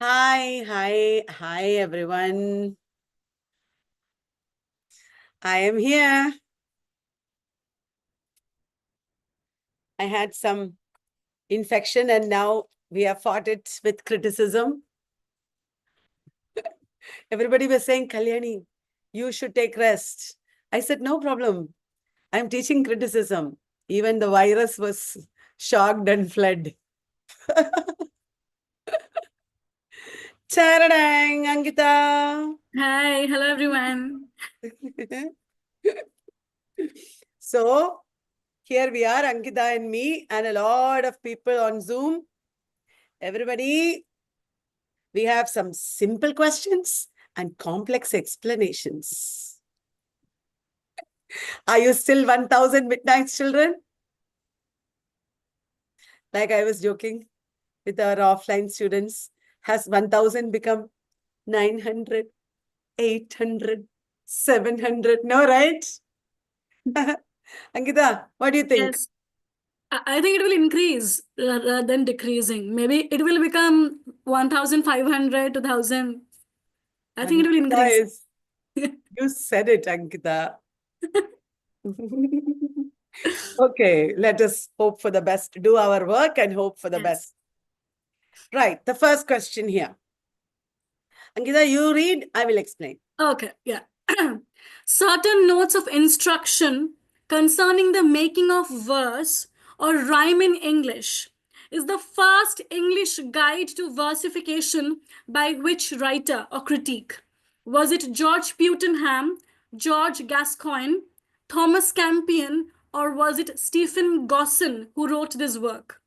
Hi, everyone. I am here. I had some infection and now we have fought it with criticism. Everybody was saying, Kalyani, you should take rest. I said, no problem. I'm teaching criticism. Even the virus was shocked and fled. Charadang, Ankita. Hi, hello everyone. So, here we are, Ankita and me, and a lot of people on Zoom. Everybody, we have some simple questions and complex explanations. Are you still 1000 midnight children? Like I was joking with our offline students. Has 1000 become 900, 800, 700? No, right? Ankita, what do you think? Yes, I think it will increase rather than decreasing. Maybe it will become 1,500, 2,000. I think it will Ankita increase. is, you said it, Ankita. Okay, let us hope for the best. Do our work and hope for the Yes. best. Right, the first question here. Ankita, you read, I will explain. Okay, yeah. Certain notes of instruction concerning the making of verse or rhyme in English is the first English guide to versification by which writer or critique? Was it George Putenham, George Gascoigne, Thomas Campion, or was it Stephen Gosson who wrote this work?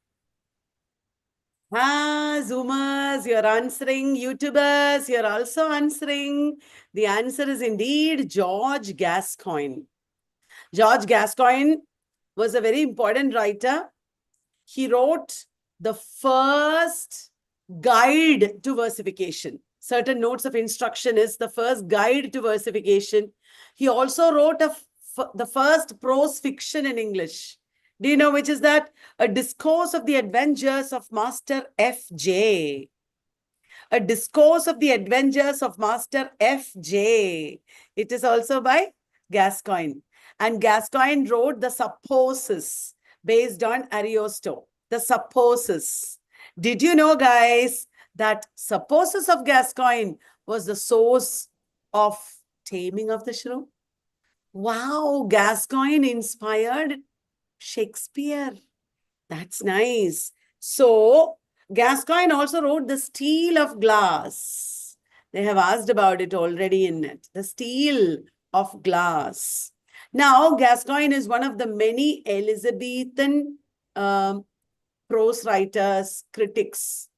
Zoomers, you're answering. YouTubers, you're also answering. The answer is indeed George Gascoigne. George Gascoigne was a very important writer. He wrote the first guide to versification. Certain notes of instruction is the first guide to versification. He also wrote the first prose fiction in English. Do you know which is that? A Discourse of the Adventures of Master F.J. A Discourse of the Adventures of Master F.J. It is also by Gascoigne. And Gascoigne wrote the Supposes based on Ariosto. The Supposes. Did you know, guys, that Supposes of Gascoigne was the source of Taming of the Shrew? Wow, Gascoigne inspired Shakespeare. That's nice. So, Gascoigne also wrote The Steel of Glass. They have asked about it already in it. The Steel of Glass. Now, Gascoigne is one of the many Elizabethan prose writers, critics.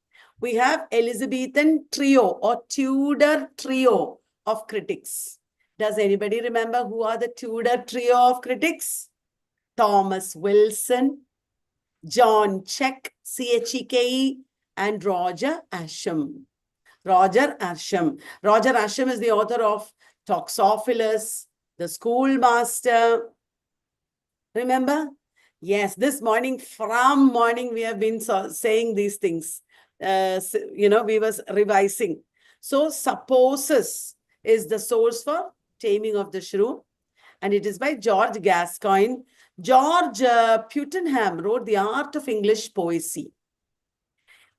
We have Elizabethan trio or Tudor trio of critics. Does anybody remember who are the Tudor trio of critics? Thomas Wilson, John Check, Cheke, and Roger Ascham. Roger Ascham. Roger Ascham is the author of Toxophilus, The Schoolmaster. Remember? Yes, this morning, from morning, we have been saying these things. We was revising. So, Supposes is the source for Taming of the Shrew. And it is by George Gascoigne. George Putenham wrote The Art of English Poesy.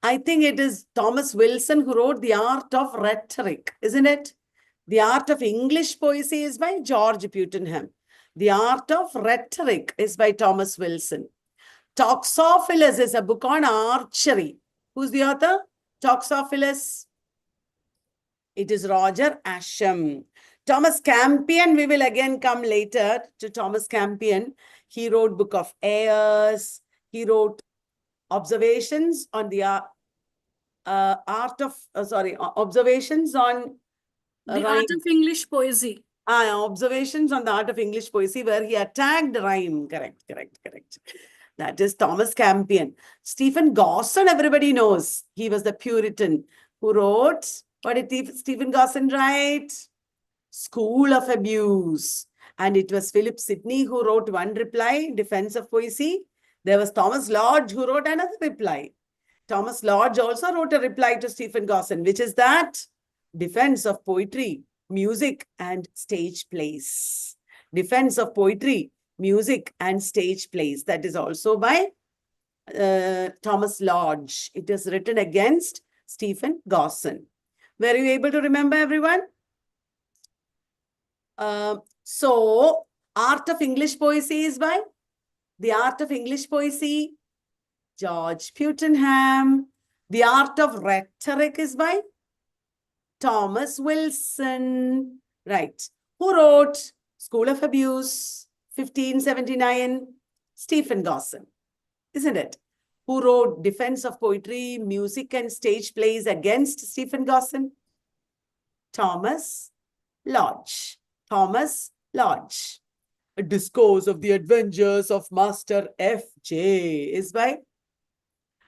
I think it is Thomas Wilson who wrote The Art of Rhetoric, isn't it? The Art of English Poesy is by George Putenham. The Art of Rhetoric is by Thomas Wilson. Toxophilus is a book on archery. Who's the author? Toxophilus. It is Roger Ascham. Thomas Campion, we will again come later to Thomas Campion. He wrote Book of Airs. He wrote observations on the observations on The rhyme. Art of English Poesy. Observations on the art of English poesy where he attacked rhyme. Correct. That is Thomas Campion. Stephen Gosson, everybody knows. He was the Puritan who wrote, what did Stephen Gosson write? School of Abuse. And it was Philip Sidney who wrote one reply, Defense of Poesy. There was Thomas Lodge who wrote another reply. Thomas Lodge also wrote a reply to Stephen Gosson, which is that defense of poetry, music, and stage plays. Defense of poetry, music, and stage plays. That is also by Thomas Lodge. It is written against Stephen Gosson. Were you able to remember, everyone? So, Art of English Poesy is by The Art of English Poesy, George Putenham. The Art of Rhetoric is by Thomas Wilson. Right. Who wrote School of Abuse, 1579? Stephen Gosson, isn't it? Who wrote Defense of Poetry, Music, and Stage Plays against Stephen Gosson? Thomas Lodge. Thomas Lodge. A Discourse of the Adventures of Master F.J. is by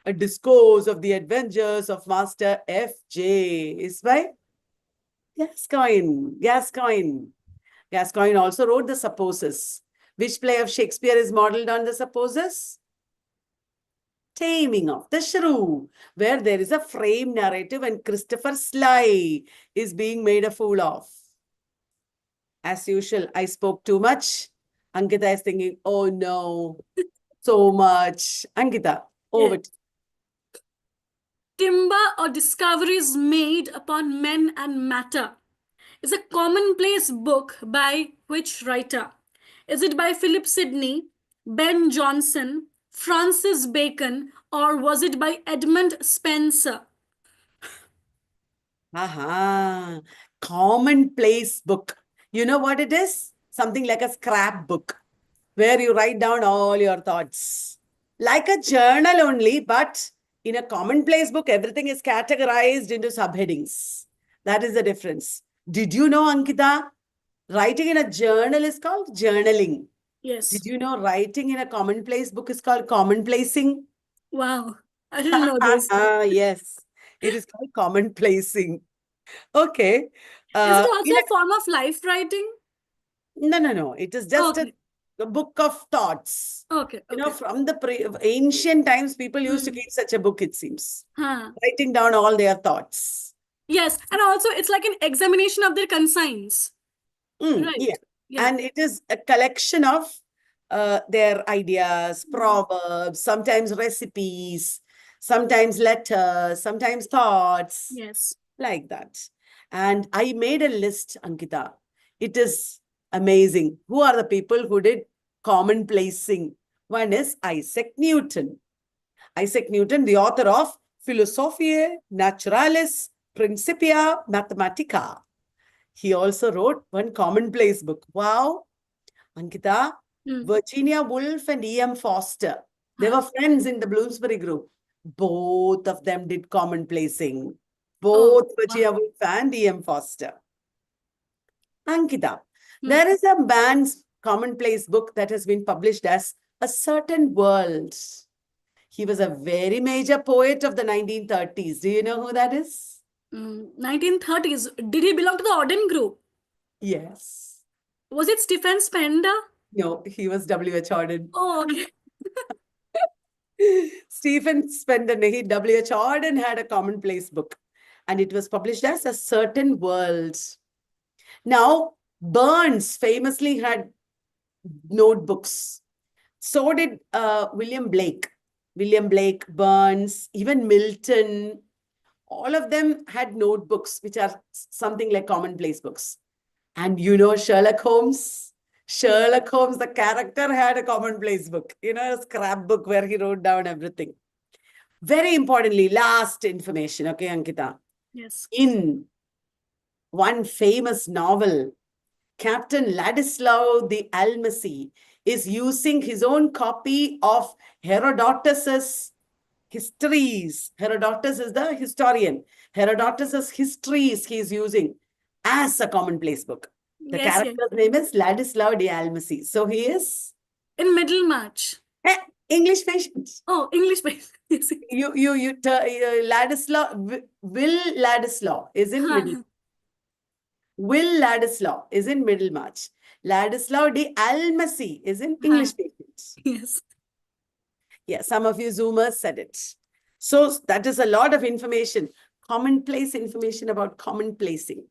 A Discourse of the Adventures of Master F.J. is by Gascoigne. Gascoigne. Gascoigne also wrote The Supposes. Which play of Shakespeare is modeled on The Supposes? Taming of the Shrew, where there is a frame narrative and Christopher Sly is being made a fool of. As usual, I spoke too much. Ankita is thinking, oh no, so much. Ankita, over to you. Timber or Discoveries Made Upon Men and Matter is a commonplace book by which writer? Is it by Philip Sidney, Ben Jonson, Francis Bacon, or was it by Edmund Spenser? Aha, commonplace book. You know what it is? Something like a scrapbook where you write down all your thoughts. Like a journal only, but in a commonplace book, everything is categorized into subheadings. That is the difference. Did you know, Ankita? Writing in a journal is called journaling. Yes. Did you know writing in a commonplace book is called commonplacing? Wow, I didn't know this. Yes, it is called commonplacing. Okay. Is it also In a form of life writing? no. It is just Okay. a book of thoughts. Okay. You know, Okay. from the ancient times, people used to keep such a book, it seems. Huh. Writing down all their thoughts. Yes, and also it's like an examination of their conscience. Right. Yeah. Yeah. And it is a collection of their ideas, proverbs, sometimes recipes, sometimes letters, sometimes thoughts, Yes. like that. And I made a list, Ankita. It is amazing. Who are the people who did commonplacing? One is Isaac Newton. Isaac Newton, the author of Philosophiae Naturalis Principia Mathematica. He also wrote one commonplace book. Wow. Ankita, Virginia Woolf and E.M. Foster. They were friends in the Bloomsbury group. Both of them did commonplacing. Both Virginia Woolf and E.M. Foster. Ankita, there is a man's commonplace book that has been published as A Certain World. He was a very major poet of the 1930s. Do you know who that is? 1930s. Did he belong to the Auden group? Yes. Was it Stephen Spender? No, he was W.H. Auden. Oh, okay. Stephen Spender, W.H. Auden had a commonplace book, and it was published as A Certain World. Now, Burns famously had notebooks. So did William Blake. William Blake, Burns, even Milton. All of them had notebooks, which are something like commonplace books. And you know Sherlock Holmes? Sherlock Holmes, the character, had a commonplace book, you know, a scrapbook where he wrote down everything. Very importantly, last information, okay, Ankita? Yes. In one famous novel, Captain Ladislaw the Almasi is using his own copy of Herodotus's histories. Herodotus is the historian. Herodotus's histories he is using as a commonplace book. The character's name is Ladislaw de Almasi. So he is in Middlemarch. English patient. Oh, English patient. Ladislaw, Will Ladislaw is in Middlemarch. Will Ladislaw is in Middlemarch. Ladislaw de Almasi is in English patient. Yes. Yeah, some of you Zoomers said it. So that is a lot of information. Commonplace information about commonplacing.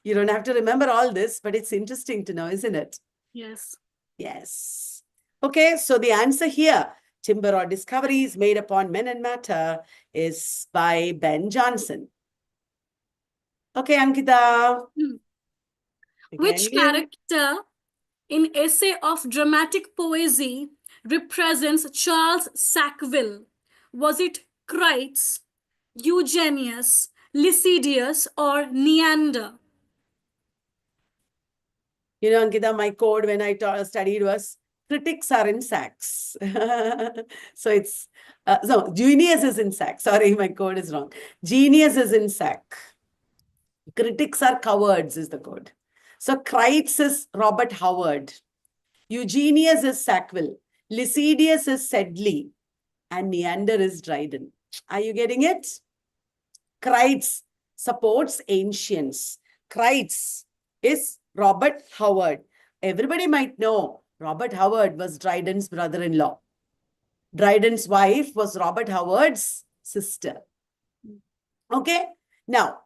You don't have to remember all this, but it's interesting to know, isn't it? Yes. Yes. Okay, so the answer here, Timber or Discoveries Made Upon Men and Matter, is by Ben Jonson. Okay, Ankita. Which Again. character in Essay of Dramatic Poesy represents Charles Sackville? Was it Crites, Eugenius, Lycidius, or Neander? You know, Ankita, my code when I studied was critics are in sacks. So it's, no, genius is in sack. Sorry, my code is wrong. Genius is in sack. Critics are cowards is the code. So Crites is Robert Howard. Eugenius is Sackville. Lycidius is Sedley. And Neander is Dryden. Are you getting it? Crites supports ancients. Crites is Robert Howard. Everybody might know Robert Howard was Dryden's brother-in-law. Dryden's wife was Robert Howard's sister. Okay. Now,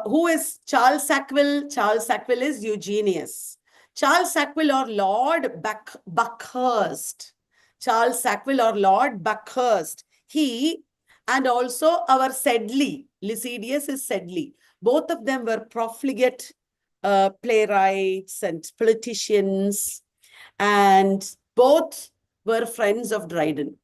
who is Charles Sackville? Charles Sackville is Eugenius. Charles Sackville or Lord Buckhurst. Charles Sackville or Lord Buckhurst. He and also our Sedley. Lycidius is Sedley. Both of them were profligate playwrights and politicians, and both were friends of Dryden,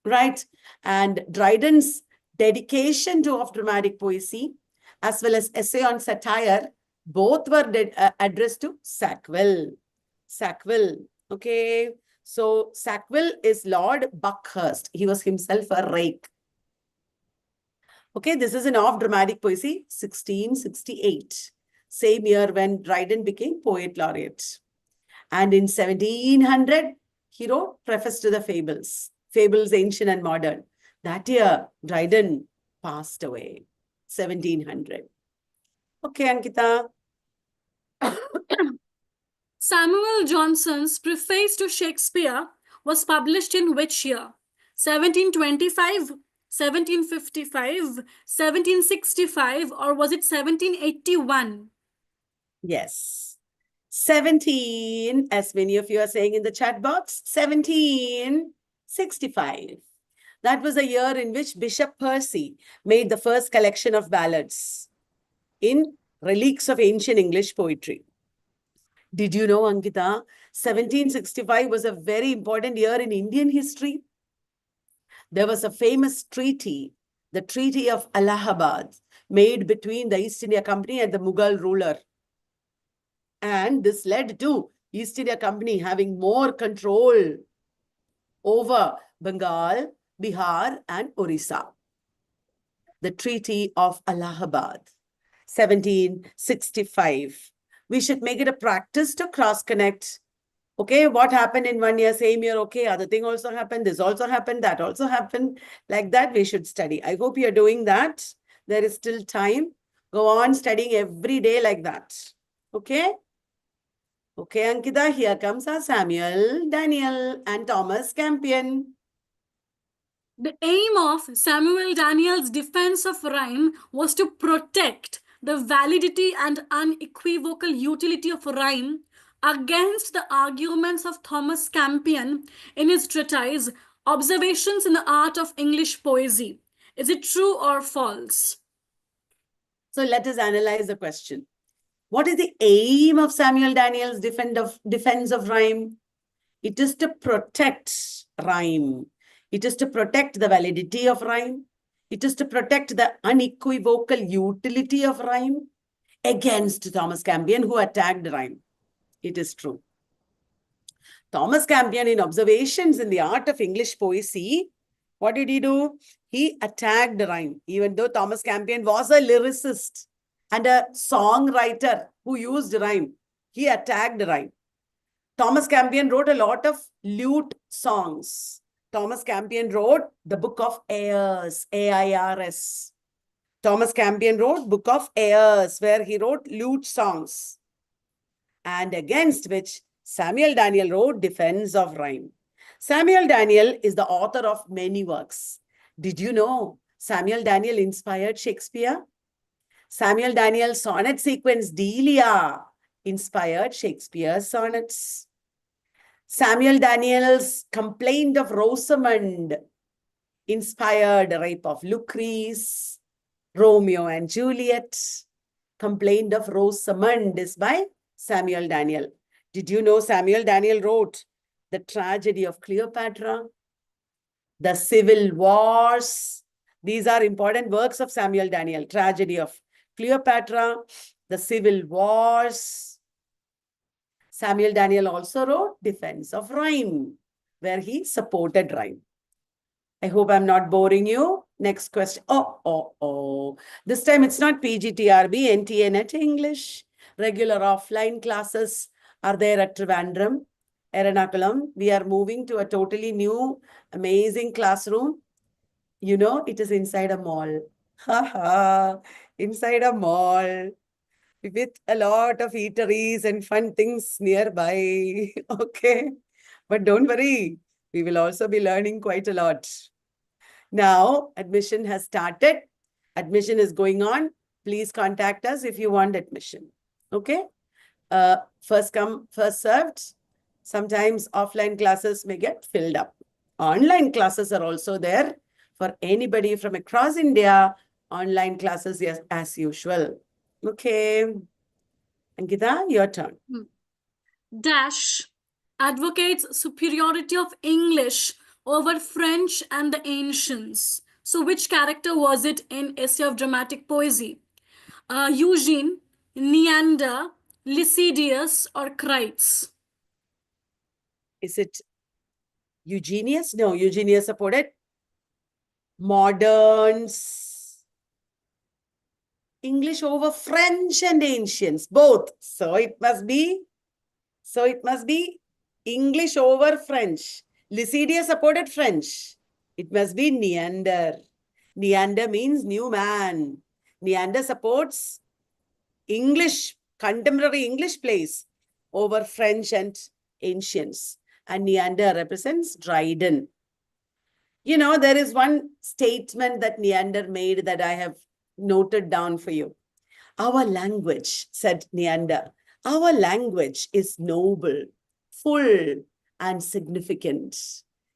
right? And Dryden's dedication to of dramatic poesy, as well as essay on satire, both were addressed to Sackville. Sackville, okay? So Sackville is Lord Buckhurst. He was himself a rake. Okay, this is an of dramatic poesy, 1668. Same year when Dryden became poet laureate. And in 1700, he wrote Preface to the Fables. Fables, ancient and modern. That year, Dryden passed away, 1700. Okay, Ankita. Samuel Johnson's Preface to Shakespeare was published in which year? 1725, 1755, 1765, or was it 1781? Yes. 17, as many of you are saying in the chat box, 1765. That was a year in which Bishop Percy made the first collection of ballads in Relics of Ancient English Poetry. Did you know, Ankita, 1765 was a very important year in Indian history? There was a famous treaty, the Treaty of Allahabad, made between the East India Company and the Mughal ruler. And this led to East India Company having more control over Bengal, Bihar, and Orissa. The Treaty of Allahabad, 1765. We should make it a practice to cross-connect. Okay, what happened in one year, same year, okay, other thing also happened, this also happened, that also happened. Like that, we should study. I hope you're doing that. There is still time. Go on studying every day like that. Okay? Okay, Ankita, here comes our Samuel, Daniel, and Thomas Campion. The aim of Samuel Daniel's defense of rhyme was to protect the validity and unequivocal utility of rhyme against the arguments of Thomas Campion in his treatise Observations in the Art of English Poesy. Is it true or false? So let us analyze the question. What is the aim of Samuel Daniel's defense of rhyme? It is to protect rhyme. It is to protect the validity of rhyme. It is to protect the unequivocal utility of rhyme against Thomas Campion, who attacked rhyme. It is true. Thomas Campion, in Observations in the Art of English Poesy, what did he do? He attacked rhyme, even though Thomas Campion was a lyricist and a songwriter who used rhyme. He attacked rhyme. Thomas Campion wrote a lot of lute songs. Thomas Campion wrote the Book of Airs, A-I-R-S. Thomas Campion wrote Book of Airs, where he wrote lute songs, and against which Samuel Daniel wrote Defense of Rhyme. Samuel Daniel is the author of many works. Did you know Samuel Daniel inspired Shakespeare? Samuel Daniel's sonnet sequence Delia inspired Shakespeare's sonnets. Samuel Daniel's Complaint of Rosamond inspired Rape of Lucrece, Romeo and Juliet. Complaint of Rosamond is by Samuel Daniel. Did you know Samuel Daniel wrote The Tragedy of Cleopatra, The Civil Wars? These are important works of Samuel Daniel. Tragedy of Cleopatra, The Civil Wars. Samuel Daniel also wrote Defense of Rhyme, where he supported rhyme. I hope I'm not boring you. Next question. Oh. This time it's not PGTRB, NTA Net English. Regular offline classes are there at Trivandrum, Ernakulam. We are moving to a totally new, amazing classroom. You know, it is inside a mall. Inside a mall with a lot of eateries and fun things nearby. Okay. But don't worry, we will also be learning quite a lot. Now, admission has started. Admission is going on. Please contact us if you want admission. Okay? First come, first served. Sometimes offline classes may get filled up. Online classes are also there for anybody from across India. Online classes, yes, as usual. Okay. Ankita, your turn. Dash advocates superiority of English over French and the ancients. So, which character was it in Essay of Dramatic Poesy? Eugene, Neander, Lycidius, or Crites? Is it Eugenius? No, Eugenius supported moderns. English over French and ancients, both. So it must be English over French. Lycidius supported French. It must be Neander. Neander means new man. Neander supports English, contemporary English plays over French and ancients. And Neander represents Dryden. You know, there is one statement that Neander made that I have noted down for you. Our language, said Neander, our language is noble, full, and significant.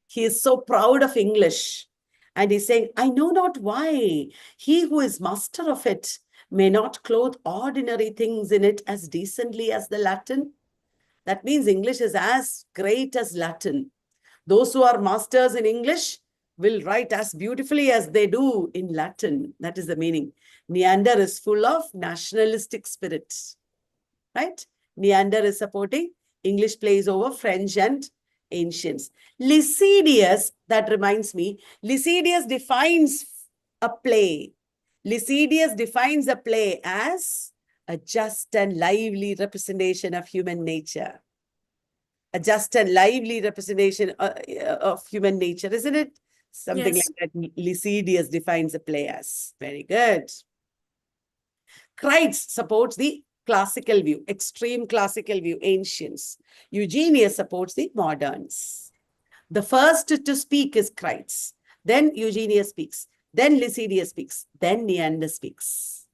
He is so proud of English. And he's saying, I know not why he who is master of it may not clothe ordinary things in it as decently as the Latin. That means English is as great as Latin. Those who are masters in English will write as beautifully as they do in Latin. That is the meaning. Neander is full of nationalistic spirit, right? Neander is supporting English plays over French and ancients. Lycidius, that reminds me, Lycidius defines a play. Lycidius defines a play as a just and lively representation of human nature. A just and lively representation of human nature, isn't it? Something Yes. like that. Lycidius defines a play as. Very good. Crites supports the classical view, extreme classical view, ancients. Eugenius supports the moderns. The first to speak is Crites. Then Eugenius speaks. Then Lycidius speaks. Then Neander speaks.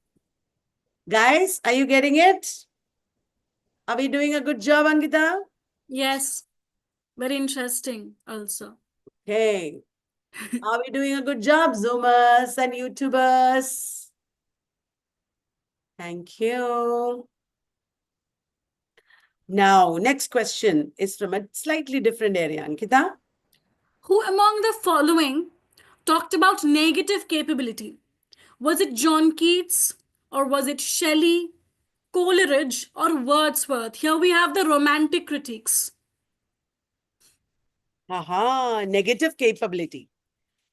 Guys, are you getting it? Are we doing a good job, Ankita? Yes. Very interesting also. Okay. Are we doing a good job, Zoomers and YouTubers? Thank you. Now, next question is from a slightly different area, Ankita. Who among the following talked about negative capability? Was it John Keats or was it Shelley, Coleridge, or Wordsworth? Here we have the romantic critiques. Aha, negative capability.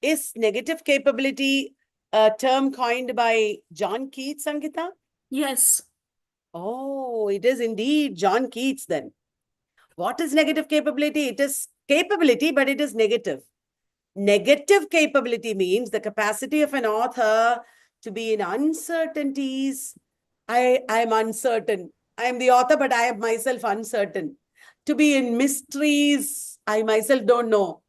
Is negative capability a term coined by John Keats, Ankita? Yes. Oh, it is indeed John Keats then. What is negative capability? It is capability, but it is negative. Negative capability means the capacity of an author to be in uncertainties. I am uncertain. I am the author, but I am myself uncertain. to be in mysteries, I myself don't know.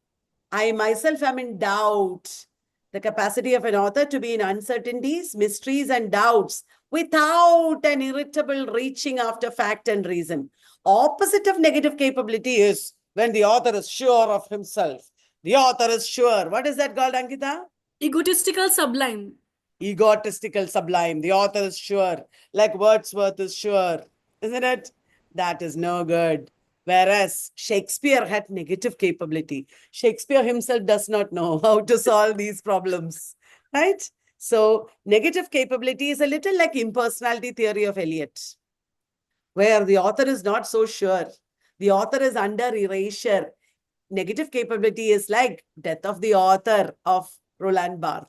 I myself am in doubt. The capacity of an author to be in uncertainties, mysteries, and doubts without an irritable reaching after fact and reason. Opposite of negative capability is when the author is sure of himself. The author is sure. What is that called, Ankita? Egotistical sublime. Egotistical sublime. The author is sure, like Wordsworth is sure, isn't it? That is no good. Whereas Shakespeare had negative capability. Shakespeare himself does not know how to solve these problems, right? So negative capability is a little like impersonality theory of Eliot, where the author is not so sure. The author is under erasure. Negative capability is like death of the author of Roland Barthes.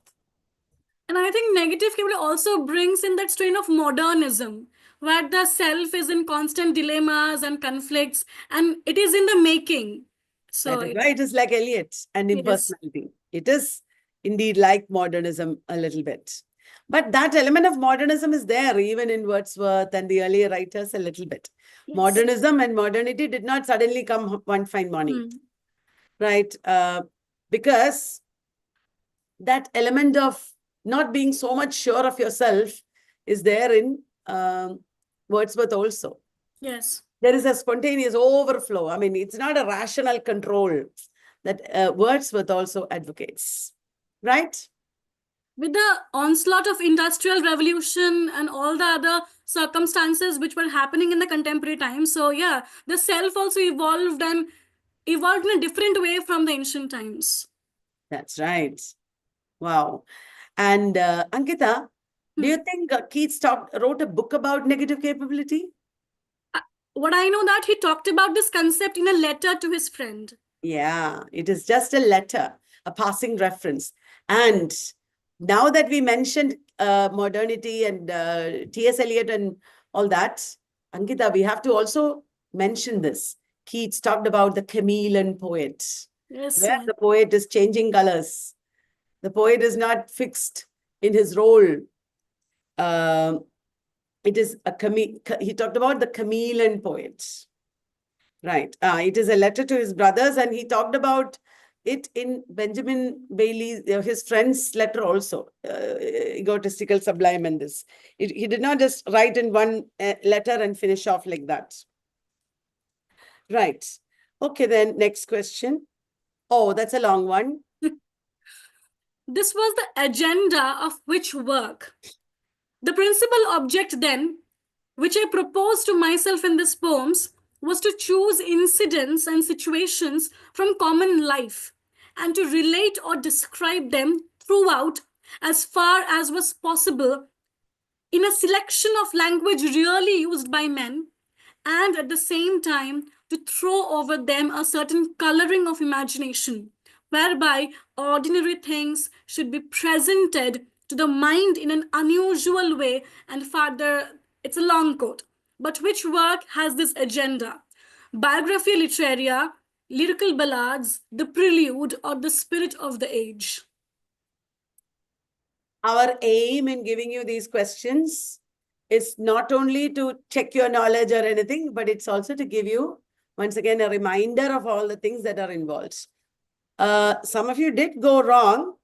And I think negative capability also brings in that strain of modernism, where the self is in constant dilemmas and conflicts, and it is in the making. So, That is why it is like Eliot and yes. impersonality. It is indeed like modernism a little bit. But that element of modernism is there even in Wordsworth and the earlier writers a little bit. Yes. Modernism and modernity did not suddenly come one fine morning, right? Because that element of not being so much sure of yourself is there in Wordsworth also. Yes. There is a spontaneous overflow. I mean, it's not a rational control that Wordsworth also advocates, right? With the onslaught of industrial revolution and all the other circumstances which were happening in the contemporary times, so yeah, the self also evolved and evolved in a different way from the ancient times. That's right. Wow. And Ankita, do you think Keats wrote a book about negative capability? What I know that he talked about this concept in a letter to his friend. Yeah, it is just a letter, a passing reference. And now that we mentioned modernity and T.S. Eliot and all that, Ankita, we have to also mention this. Keats talked about the chameleon poet, Yes, where yes. the poet is changing colors. The poet is not fixed in his role. It is he talked about the chameleon poet. Right. It is a letter to his brothers, and he talked about it in Benjamin Bailey, his friend's letter also, egotistical sublime and this. He did not just write in one letter and finish off like that. Right. Okay, then next question. Oh, that's a long one. This was the agenda of which work? The principal object then, which I proposed to myself in these poems, was to choose incidents and situations from common life and to relate or describe them throughout as far as was possible in a selection of language really used by men, and at the same time to throw over them a certain coloring of imagination, whereby ordinary things should be presented to the mind in an unusual way. And further, it's a long quote, but which work has this agenda? Biography literaria, lyrical ballads, the prelude, or the spirit of the age? Our aim in giving you these questions is not only to check your knowledge or anything, but it's also to give you, once again, a reminder of all the things that are involved. Some of you did go wrong,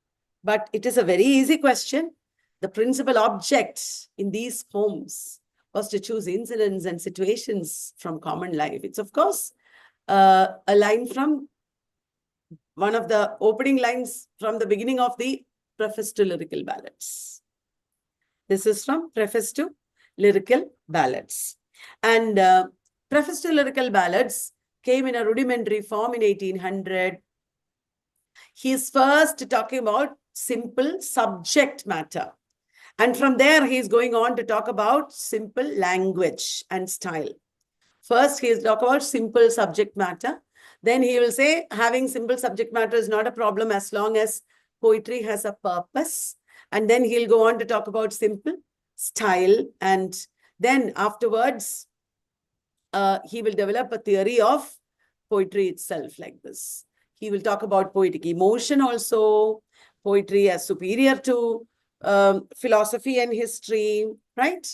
but it is a very easy question. The principal object in these poems was to choose incidents and situations from common life. It's, of course, a line from one of the opening lines from the beginning of the Preface to Lyrical Ballads. This is from Preface to Lyrical Ballads. And Preface to Lyrical Ballads came in a rudimentary form in 1800. He is first talking about simple subject matter. And from there, he is going on to talk about simple language and style. First, he will talk about simple subject matter. Then he will say having simple subject matter is not a problem as long as poetry has a purpose. And then he'll go on to talk about simple style. And then afterwards, he will develop a theory of poetry itself like this. He will talk about poetic emotion also, poetry as superior to philosophy and history, right?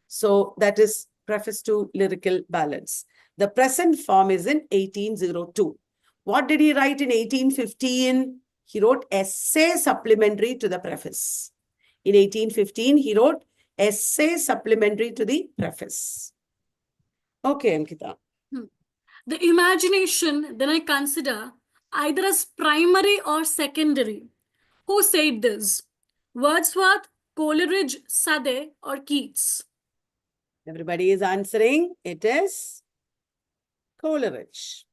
So that is Preface to Lyrical Ballads. The present form is in 1802. What did he write in 1815? He wrote essay supplementary to the preface. In 1815, he wrote essay supplementary to the preface. Okay, Ankita. The imagination then I consider either as primary or secondary. Who said this? Wordsworth, Coleridge, Sade, or Keats? Everybody is answering. It is Coleridge.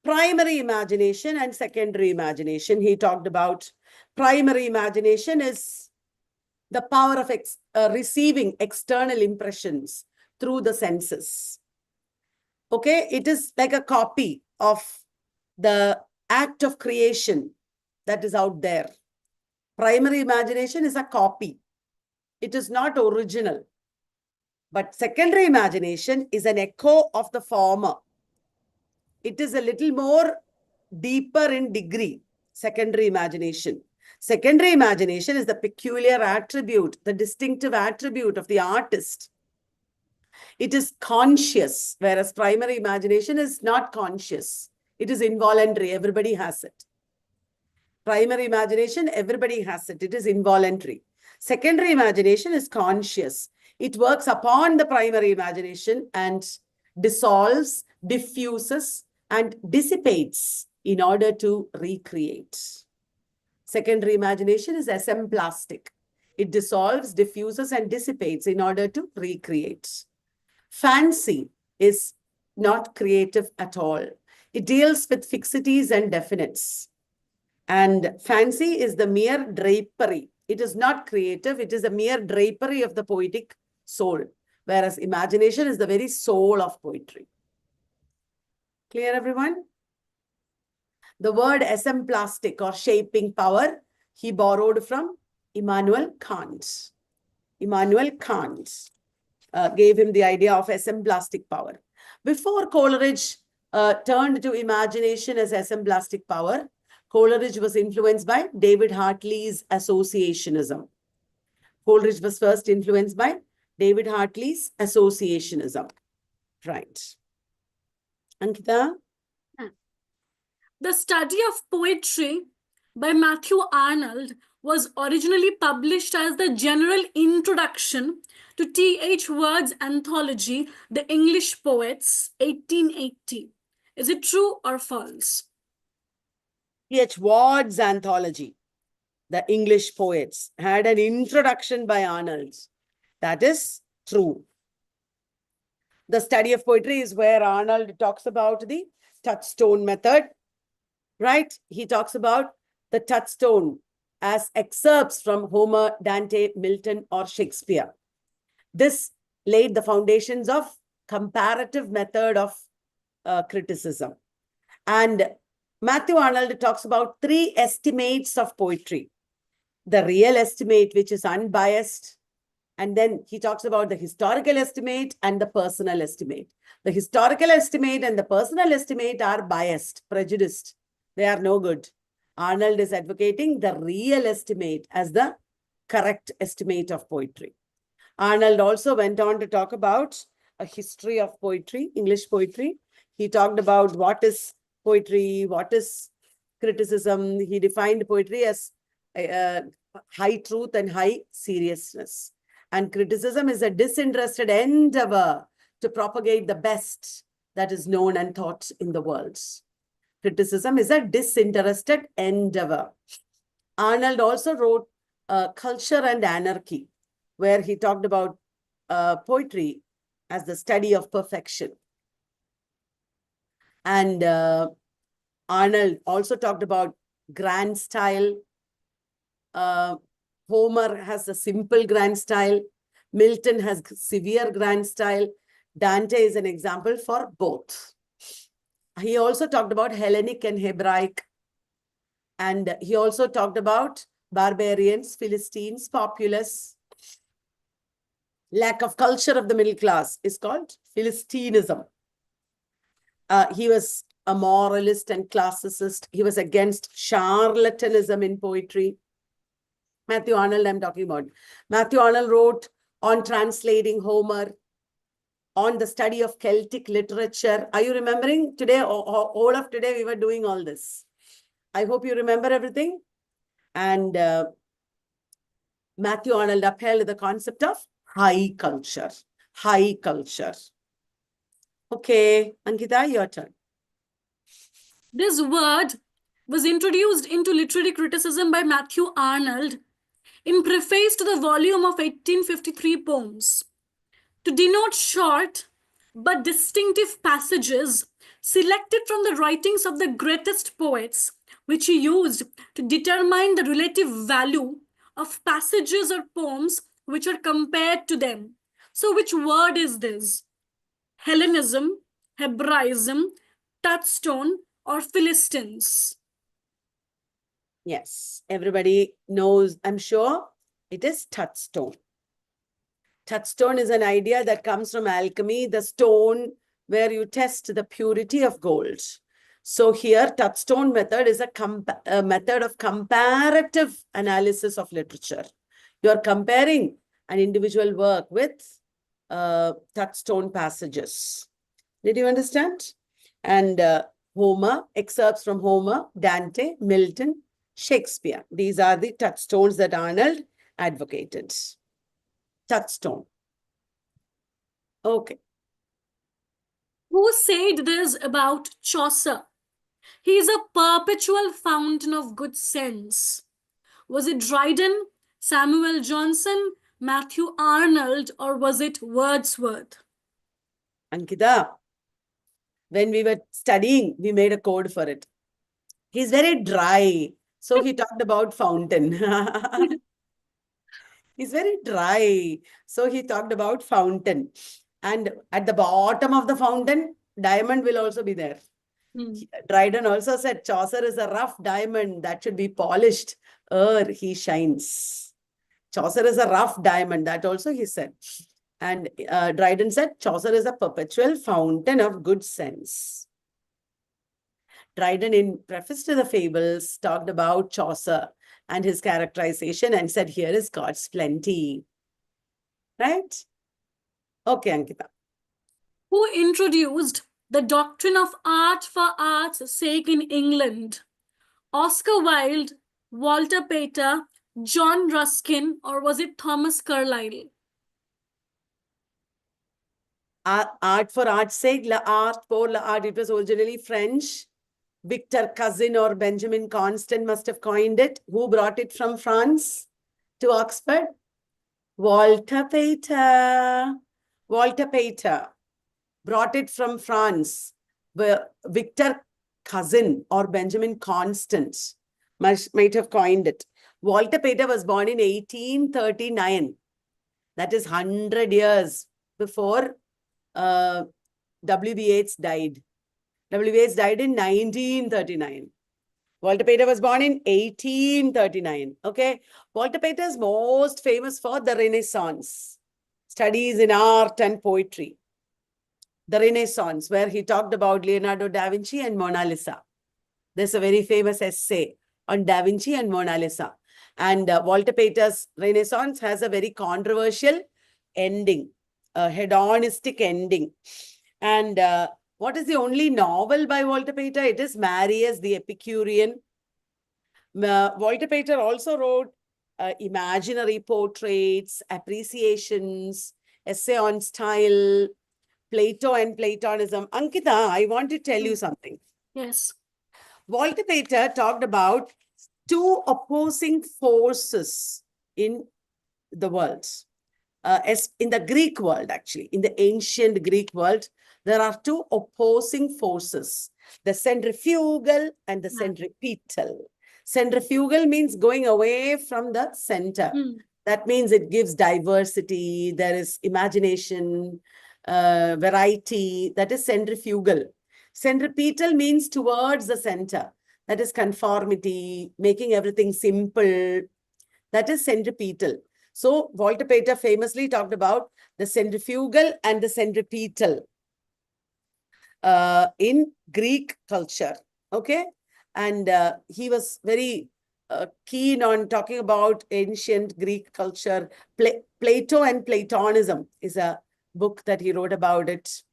Primary imagination and secondary imagination. He talked about primary imagination is the power of receiving external impressions through the senses. Okay, it is like a copy of the act of creation that is out there. Primary imagination is a copy. It is not original. But secondary imagination is an echo of the former. It is a little more deeper in degree, secondary imagination. Secondary imagination is the peculiar attribute, the distinctive attribute of the artist. It is conscious, whereas primary imagination is not conscious. It is involuntary. Everybody has it. Primary imagination, everybody has it. It is involuntary. Secondary imagination is conscious. It works upon the primary imagination and dissolves, diffuses, and dissipates in order to recreate. Secondary imagination is assemblastic. It dissolves, diffuses, and dissipates in order to recreate. Fancy is not creative at all. It deals with fixities and definites. And fancy is the mere drapery. It is not creative. It is a mere drapery of the poetic soul, whereas imagination is the very soul of poetry. Clear, everyone? The word assemblastic or shaping power, he borrowed from Immanuel Kant. Immanuel Kant gave him the idea of assemblastic power. Before Coleridge turned to imagination as assemblastic power, Coleridge was influenced by David Hartley's associationism. Coleridge was first influenced by David Hartley's associationism. Right. Ankita? The Study of Poetry by Matthew Arnold was originally published as the General Introduction to T.H. Ward's anthology, The English Poets, 1880. Is it true or false? T.H. Ward's anthology, The English Poets, had an introduction by Arnold. That is true. The study of poetry is where Arnold talks about the touchstone method, right? He talks about the touchstone as excerpts from Homer, Dante, Milton, or Shakespeare. This laid the foundations of comparative method of criticism. And Matthew Arnold talks about 3 estimates of poetry. The real estimate, which is unbiased. And then he talks about the historical estimate and the personal estimate. The historical estimate and the personal estimate are biased, prejudiced. They are no good. Arnold is advocating the real estimate as the correct estimate of poetry. Arnold also went on to talk about a history of poetry, English poetry. He talked about what is poetry, what is criticism. He defined poetry as high truth and high seriousness. And criticism is a disinterested endeavor to propagate the best that is known and thought in the world. Criticism is a disinterested endeavor. Arnold also wrote Culture and Anarchy, where he talked about poetry as the study of perfection. And Arnold also talked about grand style. Homer has a simple grand style. Milton has severe grand style. Dante is an example for both. He also talked about Hellenic and Hebraic. And he also talked about barbarians, Philistines, populace. Lack of culture of the middle class is called Philistinism. He was a moralist and classicist. He was against charlatanism in poetry. Matthew Arnold, I'm talking about. Matthew Arnold wrote on translating Homer. on the study of Celtic literature. Are you remembering today? All of today, we were doing all this. I hope you remember everything. And Matthew Arnold upheld the concept of high culture. High culture. Okay, Ankita, your turn. This word was introduced into literary criticism by Matthew Arnold in preface to the volume of 1853 poems. To denote short but distinctive passages selected from the writings of the greatest poets, which he used to determine the relative value of passages or poems which are compared to them. So, which word is this? Hellenism, Hebraism, Touchstone, or Philistines? Yes, everybody knows, I'm sure, it is touchstone. Touchstone is an idea that comes from alchemy, the stone where you test the purity of gold. So here, touchstone method is a method of comparative analysis of literature. You're comparing an individual work with touchstone passages. Did you understand? And Homer, excerpts from Homer, Dante, Milton, Shakespeare. These are the touchstones that Arnold advocated. Touchstone. Okay. Who said this about Chaucer? He is a perpetual fountain of good sense. Was it Dryden, Samuel Johnson, Matthew Arnold, or was it Wordsworth? Ankita, when we were studying, we made a code for it. He's very dry. So he talked about fountain. He's very dry. So he talked about fountain. And at the bottom of the fountain, diamond will also be there. Dryden also said Chaucer is a rough diamond that should be polished ere he shines. Chaucer is a rough diamond, that also he said. And Dryden said Chaucer is a perpetual fountain of good sense. Dryden, in preface to the fables, talked about Chaucer and his characterization and said, here is God's plenty. Right? Okay, Ankita. Who introduced the doctrine of art for art's sake in England? Oscar Wilde, Walter Pater, John Ruskin, or was it Thomas Carlyle? Art for art's sake, l'art pour l'art. It was originally French. Victor Cousin or Benjamin Constant must have coined it. Who brought it from France to Oxford? Walter Pater. Walter Pater brought it from France. Victor Cousin or Benjamin Constant might have coined it. Walter Pater was born in 1839. That is 100 years before W.B. Yeats died. W.B. Yeats died in 1939. Walter Pater was born in 1839. Okay. Walter Pater is most famous for the Renaissance, studies in art and poetry. The Renaissance, where he talked about Leonardo da Vinci and Mona Lisa. There's a very famous essay on Da Vinci and Mona Lisa. And Walter Pater's Renaissance has a very controversial ending, a hedonistic ending. And what is the only novel by Walter Pater? It is Marius the Epicurean. Walter Pater also wrote imaginary portraits, appreciations, essay on style, Plato and Platonism. Ankita, I want to tell you something. Yes. Walter Pater talked about two opposing forces in the world. In the Greek world, actually, in the ancient Greek world, there are two opposing forces, the centrifugal and the centripetal. Centrifugal means going away from the center. That means it gives diversity, there is imagination, variety, that is centrifugal. Centripetal means towards the center, that is conformity, making everything simple, that is centripetal. So Walter Pater famously talked about the centrifugal and the centripetal in Greek culture. Okay. And he was very keen on talking about ancient Greek culture. Plato and Platonism is a book that he wrote about it.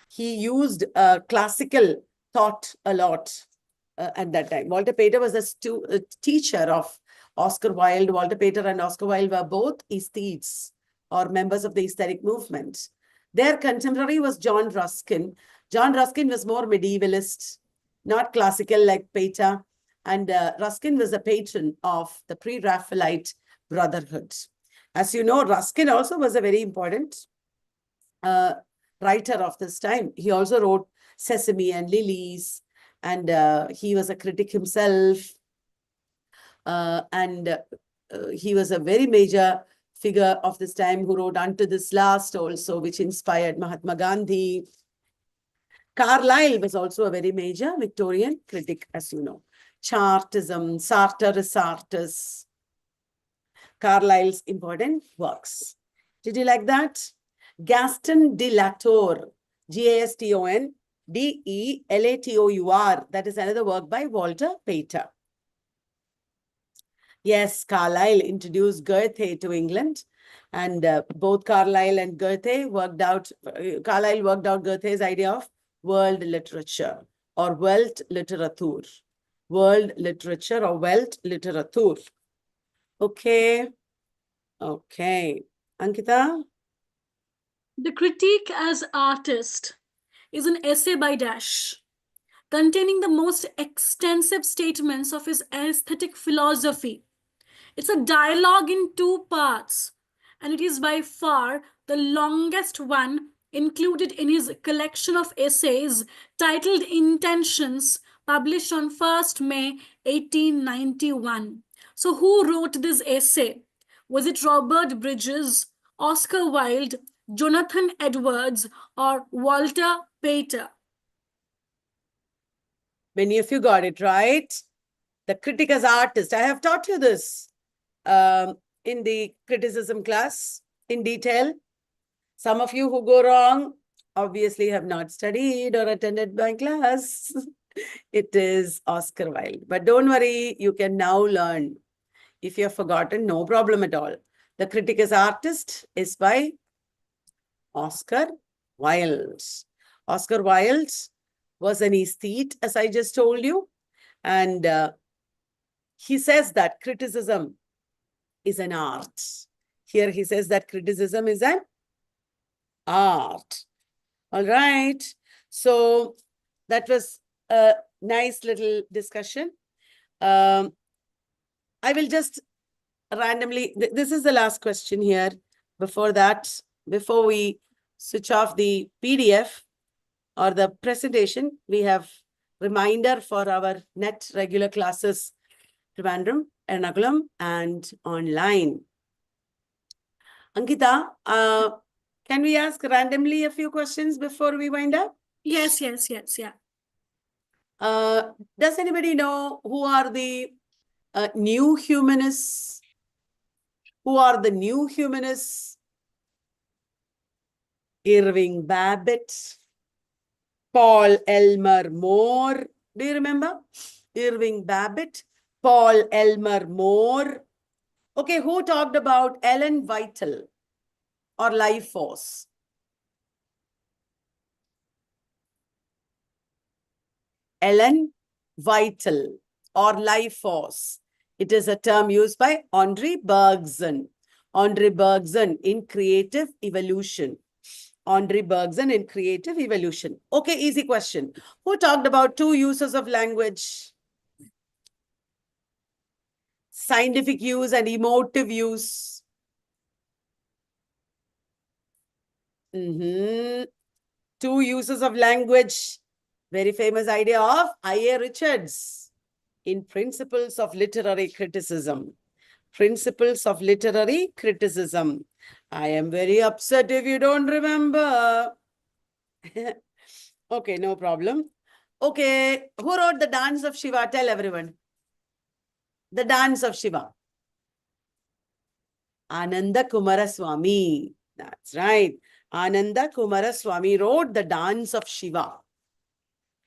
He used classical thought a lot at that time. Walter Pater was a teacher of Oscar Wilde. Walter Pater and Oscar Wilde were both aesthetes or members of the aesthetic movement. Their contemporary was John Ruskin. John Ruskin was more medievalist, not classical like Pater. And Ruskin was a patron of the Pre-Raphaelite Brotherhood. As you know, Ruskin also was a very important writer of this time. He also wrote Sesame and Lilies, and he was a critic himself. He was a very major figure of this time who wrote Unto This Last also, which inspired Mahatma Gandhi. Carlyle was also a very major Victorian critic, as you know. Chartism, Sartor. Carlyle's important works. Did you like that? Gaston de Latour, Gaston Delateur. That is another work by Walter Pater. Yes, Carlyle introduced Goethe to England, and both Carlyle and Goethe worked out, Carlyle worked out Goethe's idea of world literature or Weltliteratur. World literature or Weltliteratur. Okay. Okay. Ankita? The Critique as Artist is an essay by Dash, containing the most extensive statements of his aesthetic philosophy. It's a dialogue in two parts, and it is by far the longest one included in his collection of essays titled Intentions, published on 1st May 1891. So, who wrote this essay? Was it Robert Bridges, Oscar Wilde, Jonathan Edwards, or Walter Pater? Many of you got it right. The critic as artist. I have taught you this in the criticism class in detail. Some of you who go wrong obviously have not studied or attended my class. It is Oscar Wilde. But don't worry, you can now learn. If you have forgotten, no problem at all. The critic as artist is by Oscar Wilde. Oscar Wilde was an aesthete, as I just told you. And he says that criticism is an art. Here he says that criticism is an art. All right. So that was a nice little discussion. I will just randomly, this is the last question here. Before that, before we switch off the PDF or the presentation, we have reminder for our net regular classes, Trivandrum, Ernakulam, and online. Ankita, can we ask randomly a few questions before we wind up? Yes, yeah. Does anybody know who are the new humanists? Who are the new humanists? Irving Babbitt, Paul Elmer More. Do you remember? Irving Babbitt, Paul Elmer More. Okay, who talked about Ellen Vital or life force? Ellen Vital or life force. It is a term used by Andre Bergson. Andre Bergson in creative evolution. Andre Bergson in creative evolution. Okay, easy question. Who talked about two uses of language? Scientific use and emotive use. Two uses of language. Very famous idea of I.A. Richards in Principles of Literary Criticism. Principles of Literary Criticism. I am very upset if you don't remember. Okay, no problem. Okay, who wrote The Dance of Shiva? Tell everyone. The Dance of Shiva. Ananda Kumaraswamy. That's right. Ananda Kumaraswamy wrote The Dance of Shiva.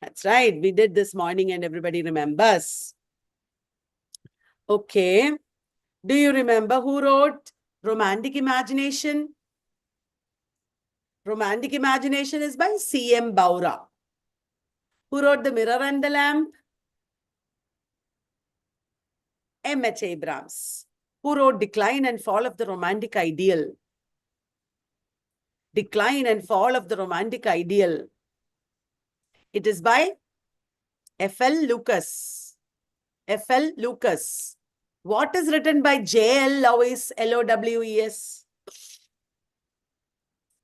That's right. We did this morning and everybody remembers. Okay. Do you remember who wrote Romantic Imagination? Romantic Imagination is by C.M. Baura. Who wrote The Mirror and the Lamp? M.H. Abrams. Who wrote Decline and Fall of the Romantic Ideal? Decline and Fall of the Romantic Ideal. It is by F.L. Lucas. F.L. Lucas. What is written by J.L. Lewis, L-O-W-E-S?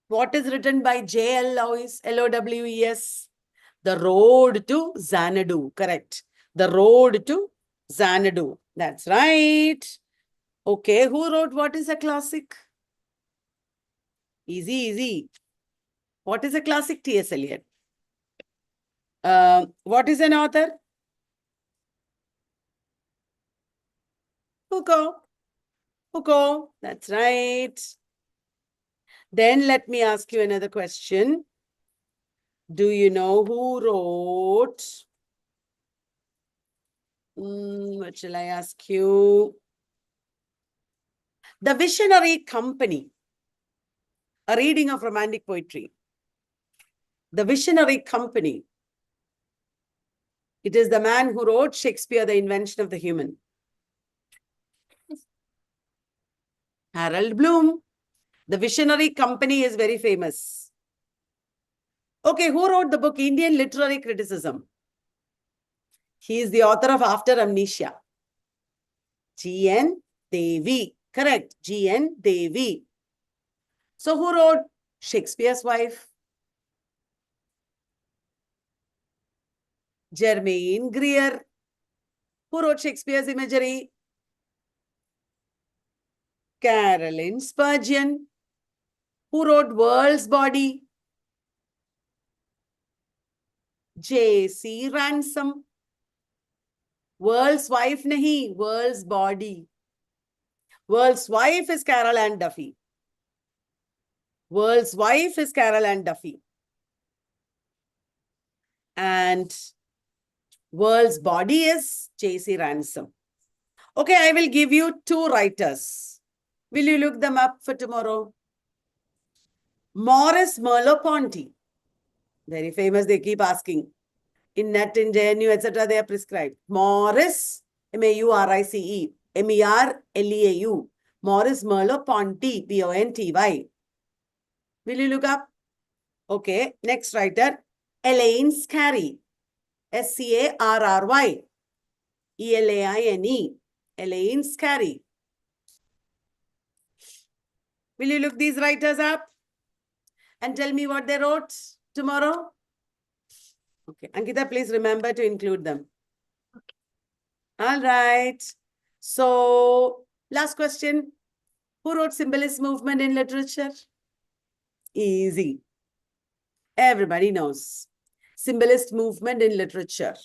What is written by J.L. Lewis, L-O-W-E-S? The Road to Xanadu. Correct. The Road to Xanadu. That's right. Okay, who wrote What is a Classic? Easy, easy. What is a classic? T.S. Eliot. What is an author? Foucault. Foucault. That's right. Then let me ask you another question. Do you know who wrote? What shall I ask you? The Visionary Company. A reading of romantic poetry. The Visionary Company. It is the man who wrote Shakespeare, The Invention of the Human. Harold Bloom. The Visionary Company is very famous. Okay, who wrote the book Indian Literary Criticism? He is the author of After Amnesia. G.N. Devi. Correct. G.N. Devi. So who wrote Shakespeare's Wife? Germaine Greer. Who wrote Shakespeare's Imagery? Caroline Spurgeon. Who wrote World's Body? J.C. Ransom. World's Wife nahi, World's Body. World's Wife is Carol Ann Duffy. World's Wife is Carol Ann Duffy. And World's Body is J.C. Ransom. Okay, I will give you two writers. Will you look them up for tomorrow? Maurice Merleau-Ponty. Very famous, they keep asking. In NET, in JNU, etc., they are prescribed. Maurice, M-A-U-R-I-C-E, M-E-R-L-E-A-U. Maurice Merleau-Ponty, P-O-N-T-Y. Will you look up? Okay, next writer, Elaine Scarry, S-C-A-R-R-Y, E-L-A-I-N-E, Elaine Scarry. Will you look these writers up and tell me what they wrote tomorrow? Okay, Ankita, please remember to include them. Okay. All right. So, last question. Who wrote Symbolist Movement in Literature? Easy. Everybody knows. Symbolist Movement in Literature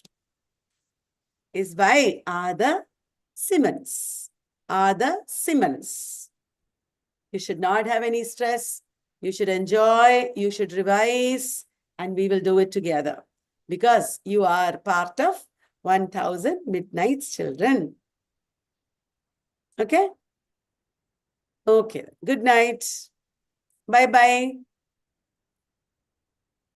is by Arthur Symons. Arthur Symons. You should not have any stress. You should enjoy. You should revise. And we will do it together. Because you are part of 1000 Midnight's Children. Okay? Okay. Good night. Bye-bye.